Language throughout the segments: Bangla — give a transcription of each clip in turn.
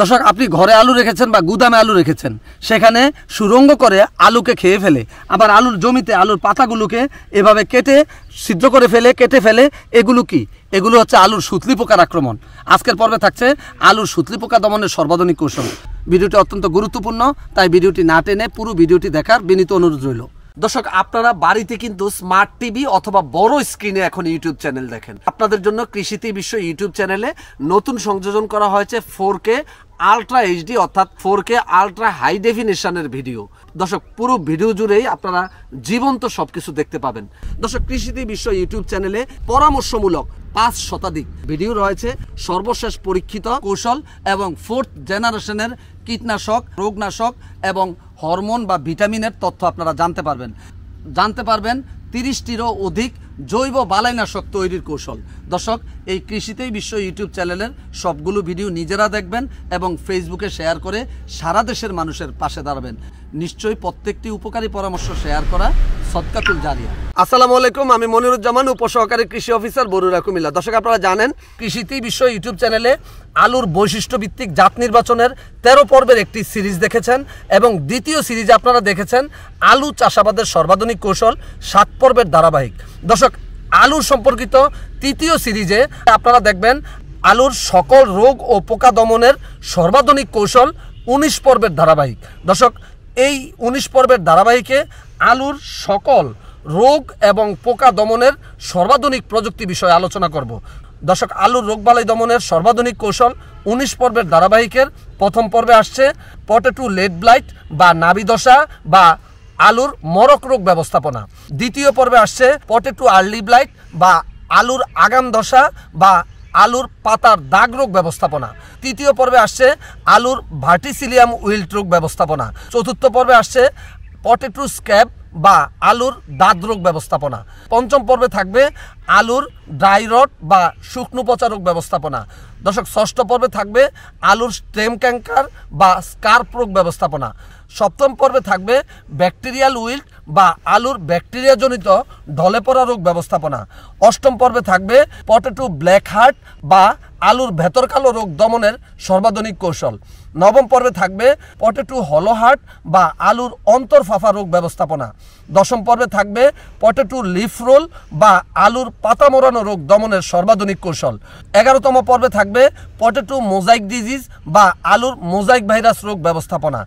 দর্শক, আপনি ঘরে আলু রেখেছেন বা গুদামে আলু রেখেছেন, সেখানে সুরঙ্গ করে আলুকে খেয়ে ফেলে, আবার আলুর জমিতে আলুর পাতাগুলোকে এভাবে কেটে ছিদ্র করে ফেলে, কেটে ফেলে। এগুলো কি? এগুলো হচ্ছে আলুর সুতলি পোকার আক্রমণ। আজকের পর্বে থাকছে আলুর সুতলি পোকা দমনের সর্বাধুনিক কৌশল। ভিডিওটি অত্যন্ত গুরুত্বপূর্ণ, তাই ভিডিওটি না টেনে পুরো ভিডিওটি দেখার বিনীত অনুরোধ রইল। দর্শক, আপনারা বাড়িতে কিন্তু স্মার্ট টিভি অথবা বড় স্ক্রিনে এখন ইউটিউব চ্যানেল দেখেন। আপনাদের জন্য কৃষিতে বিশ্ব ইউটিউব চ্যানেলে নতুন সংযোজন করা হয়েছে 4K আলট্রা এইচডি অর্থাৎ 4K আলট্রা হাই ডেফিনেশনের ভিডিও। দর্শক, পুরো ভিডিও জুড়েই আপনারা জীবন্ত সবকিছু দেখতে পাবেন। দর্শক, কৃষিতে বিশ্ব ইউটিউব চ্যানেলে পরামর্শমূলক 5 শতাধিক ভিডিও রয়েছে, সর্বশেষ পরীক্ষিত কৌশল এবং 4th জেনারেশনের কীটনাশক, রোগনাশক এবং হরমোন বা ভিটামিনের তথ্য আপনারা জানতে পারবেন 30টিরও অধিক জৈব বালাইনাশক তৈরির কৌশল। দর্শক, এই কৃষিতেই বিশ্ব ইউটিউব চ্যানেলের সবগুলো ভিডিও নিজেরা দেখবেন এবং ফেসবুকে শেয়ার করে সারা দেশের মানুষের পাশে দাঁড়াবেন। নিশ্চয়ই প্রত্যেকটি উপকারী পরামর্শ শেয়ার করা সদকাতুল জারিয়া। আসসালামু আলাইকুম, আমি মনিরুজ্জামান, উপসহকারী কৃষি অফিসার, বরুড়া, কুমিল্লা। দর্শক, আপনারা জানেন কৃষিতেই বিশ্ব ইউটিউব চ্যানেলে আলুর বৈশিষ্ট্যভিত্তিক জাত নির্বাচনের 13 পর্বের একটি সিরিজ দেখেছেন এবং দ্বিতীয় সিরিজে আপনারা দেখেছেন আলু চাষাবাদের সর্বাধুনিক কৌশল 7 পর্বের ধারাবাহিক। দর্শক, আলুর সম্পর্কিত তৃতীয় সিরিজে আপনারা দেখবেন আলুর সকল রোগ ও পোকা দমনের সর্বাধুনিক কৌশল 19 পর্বের ধারাবাহিক। দর্শক, এই 19 পর্বের ধারাবাহিকে আলুর সকল রোগ এবং পোকা দমনের সর্বাধুনিক প্রযুক্তি বিষয়ে আলোচনা করব। দর্শক, আলুর রোগবালাই দমনের সর্বাধুনিক কৌশল 19 পর্বের ধারাবাহিকের প্রথম পর্বে আসছে পটেটো লেট ব্লাইট বা নাবিদশা বা আলুর মরক রোগ ব্যবস্থাপনা। দ্বিতীয় পর্বে আসছে পটেটো আর্লি ব্লাইট বা আলুর আগাম দশা বা আলুর পাতার দাগ রোগ ব্যবস্থাপনা। তৃতীয় পর্বে আসছে আলুর ভার্টিসিলিয়াম উইল্ট রোগ ব্যবস্থাপনা। চতুর্থ পর্বে আসছে পটেটো স্ক্যাব বা আলুর দাঁত রোগ ব্যবস্থাপনা। পঞ্চম পর্বে থাকবে আলুর ড্রাই রট বা শুকনো পচা রোগ ব্যবস্থাপনা। দর্শক, ষষ্ঠ পর্বে থাকবে আলুর স্টেম ক্যাঙ্কার বা স্কার্প রোগ ব্যবস্থাপনা। সপ্তম পর্বে থাকবে ব্যাকটেরিয়াল উইল্ট বা আলুর ব্যাকটেরিয়াজনিত ঢলে পড়া রোগ ব্যবস্থাপনা। অষ্টম পর্বে থাকবে পটেটো ব্ল্যাক হার্ট বা আলুর ভেতর কালো রোগ দমনের সর্বাধুনিক কৌশল। নবম পর্বে থাকবে পটেটো হলো হার্ট বা আলুর অন্তর্ফাফা রোগ ব্যবস্থাপনা। দশম পর্বে থাকবে পটেটো লিফ রোল বা আলুর পাতা মোড়ানো রোগ দমনের সর্বাধুনিক কৌশল। 11তম পর্বে থাকবে পটেটো মোজাইক ডিজিজ বা আলুর মোজাইক ভাইরাস রোগ ব্যবস্থাপনা।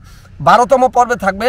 12তম পর্বে থাকবে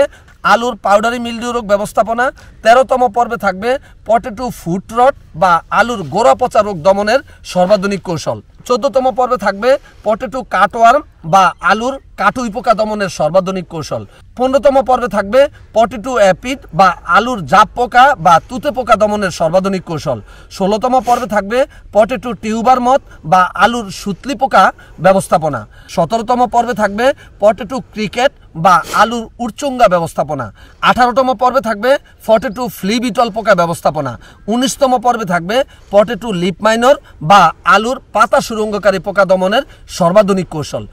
আলুর পাউডারি মিলডিউ রোগ ব্যবস্থাপনা। 13তম পর্বে থাকবে পটেটো ফুট রট বা আলুর গোড়া পচা রোগ দমনের সর্বাধুনিক কৌশল। 14তম পর্বে থাকবে পটেটো কাটওয়ার্ম বা আলুর কাটুই পোকা দমনের সর্বাধুনিক কৌশল। 15তম পর্বে থাকবে পটেটো অ্যাপিড বা আলুর জাপ পোকা বা তুতে পোকা দমনের সর্বাধুনিক কৌশল। 16তম পর্বে থাকবে পটেটো টিউবার মথ বা আলুর সুতলি পোকা ব্যবস্থাপনা। 17তম পর্বে থাকবে পটেটো ক্রিকেট বা আলুর উড়চুঙ্গা ব্যবস্থাপনা। 18তম পর্বে থাকবে পটেটো ফ্লি বিটল পোকা ব্যবস্থাপনা। 19তম পর্বে থাকবে পটেটো লিপ মাইনর বা আলুর পাতা সুরঙ্গকারী পোকা দমনের সর্বাধুনিক কৌশল।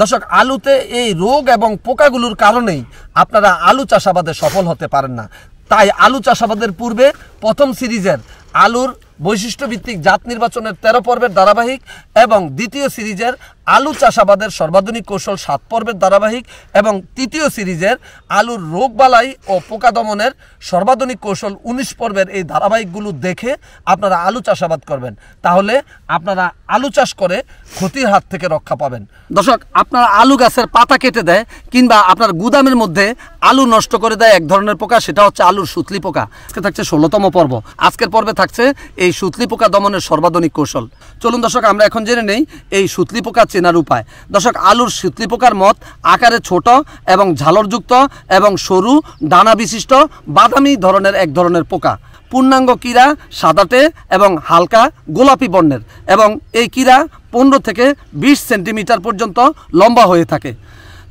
দর্শক, আলুতে এই রোগ এবং পোকাগুলোর কারণেই আপনারা আলু চাষাবাদে সফল হতে পারেন না। তাই আলু চাষাবাদের পূর্বে প্রথম সিরিজের আলুর বৈশিষ্ট্যভিত্তিক জাত নির্বাচনের 13 পর্বের ধারাবাহিক এবং দ্বিতীয় সিরিজের আলু চাষাবাদের সর্বাধুনিক কৌশল 7 পর্বের ধারাবাহিক এবং তৃতীয় সিরিজের আলুর রোগবালাই ও পোকা দমনের সর্বাধুনিক কৌশল 19 পর্বের এই ধারাবাহিকগুলো দেখে আপনারা আলু চাষাবাদ করবেন। তাহলে আপনারা আলু চাষ করে ক্ষতির হাত থেকে রক্ষা পাবেন। দর্শক, আপনার আলু গাছের পাতা কেটে দেয় কিংবা আপনার গুদামের মধ্যে আলু নষ্ট করে দেয় এক ধরনের পোকা, সেটা হচ্ছে আলুর সুতলি পোকা। আজকে থাকছে 16তম পর্ব। আজকের পর্বে থাকছে এই সুতলি পোকা দমনের সর্বাধুনিক কৌশল। চলুন দর্শক, আমরা এখন জেনে নেই এই সুতলি পোকা চেনার উপায়। দর্শক, আলুর সুতলি পোকার মত আকারে ছোট এবং ঝালরযুক্ত এবং সরু ডানা বিশিষ্ট বাদামি ধরনের এক ধরনের পোকা। পূর্ণাঙ্গ কীরা সাদাটে এবং হালকা গোলাপি বর্ণের এবং এই কীরা 15 থেকে 20 সেন্টিমিটার পর্যন্ত লম্বা হয়ে থাকে।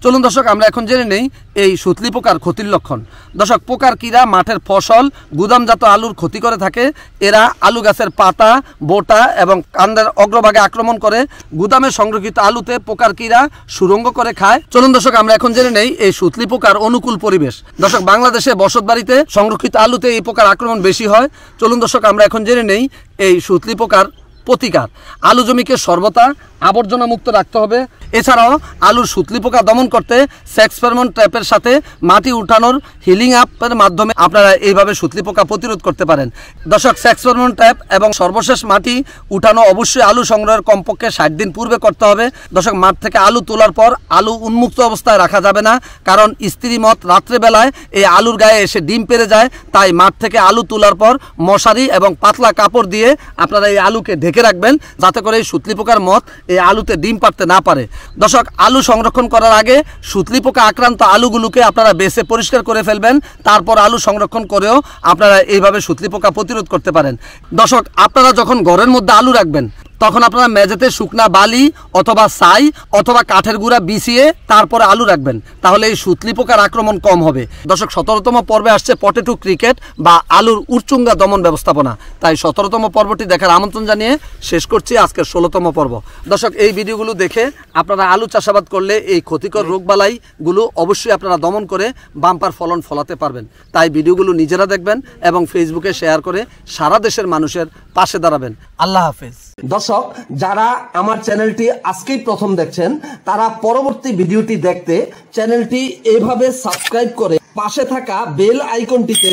চলুন দর্শক, আমরা এখন জেনে নেই এই সুতলি পোকার ক্ষতির লক্ষণ। দর্শক, পোকার কীরা মাঠের ফসল গুদামজাত আলুর ক্ষতি করে থাকে। এরা আলু গাছের পাতা, বোটা এবং কাণ্ডের অগ্রভাগে আক্রমণ করে গুদামে সংরক্ষিত আলুতে পোকার কীরা সুরঙ্গ করে খায়। চলুন দর্শক, আমরা এখন জেনে নেই এই সুতলি পোকার অনুকূল পরিবেশ। দর্শক, বাংলাদেশে বসতবাড়িতে সংরক্ষিত আলুতে এই পোকার আক্রমণ বেশি হয়। চলুন দর্শক, আমরা এখন জেনে নেই এই সুতলি পোকার প্রতিকার। আলু জমিকে সর্বদা আবর্জনা মুক্ত রাখতে হবে। এছাড়াও আলুর সুতলি পোকা দমন করতে সেক্স ফেরোমন ট্র্যাপের সাথে মাটি উঠানোর হিলিং আপের মাধ্যমে আপনারা এইভাবে সুতলি পোকা প্রতিরোধ করতে পারেন। দর্শক, সেক্স ফেরোমন ট্র্যাপ এবং সর্বশেষ মাটি উঠানো অবশ্যই আলু সংগ্রহের কমপক্ষে 60 দিন পূর্বে করতে হবে। দর্শক, মাঠ থেকে আলু তোলার পর আলু উন্মুক্ত অবস্থায় রাখা যাবে না, কারণ স্ত্রী মত রাত্রেবেলায় এই আলুর গায়ে এসে ডিম পেড়ে যায়। তাই মাঠ থেকে আলু তোলার পর মশারি এবং পাতলা কাপড় দিয়ে আপনারা এই আলুকে ঢেকে রাখবেন, যাতে করে এই সুতলি পোকার মত এই আলুতে ডিম পাড়তে না পারে। দর্শক, আলু সংরক্ষণ করার আগে সুতলি পোকা আক্রান্ত আলুগুলোকে আপনারা বেছে পরিষ্কার করে ফেলবেন। তারপর আলু সংরক্ষণ করেও আপনারা এইভাবে সুতলি পোকা প্রতিরোধ করতে পারেন। দর্শক, আপনারা যখন ঘরের মধ্যে আলু রাখবেন তখন আপনারা মেঝেতে শুকনা বালি অথবা ছাই অথবা কাঠের গুঁড়া বিছিয়ে তারপরে আলু রাখবেন, তাহলে এই সুতলি পোকার আক্রমণ কম হবে। দর্শক, 17তম পর্বে আসছে পটেটো ক্রিকেট বা আলুর উচ্চুঙ্গা দমন ব্যবস্থাপনা। তাই 17তম পর্বটি দেখার আমন্ত্রণ জানিয়ে শেষ করছি আজকের 16তম পর্ব। দর্শক, এই ভিডিওগুলো দেখে আপনারা আলু চাষাবাদ করলে এই ক্ষতিকর রোগবালাইগুলো অবশ্যই আপনারা দমন করে বাম্পার ফলন ফলাতে পারবেন। তাই ভিডিওগুলো নিজেরা দেখবেন এবং ফেসবুকে শেয়ার করে সারা দেশের মানুষের পাশে দাঁড়াবেন। আল্লাহ হাফেজ। দর্শক, যারা আমার চ্যানেলটি আজকেই প্রথম দেখছেন তারা পরবর্তী ভিডিওটি দেখতে চ্যানেলটি এভাবে সাবস্ক্রাইব করে পাশে থাকা বেল আইকনটিতে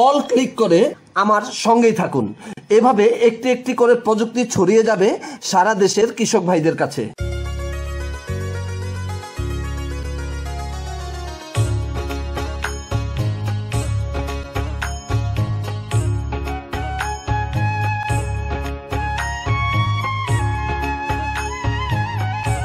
অল ক্লিক করে আমার সঙ্গেই থাকুন। এভাবে একটি একটি করে প্রযুক্তি ছড়িয়ে যাবে সারা দেশের কৃষক ভাইদের কাছে।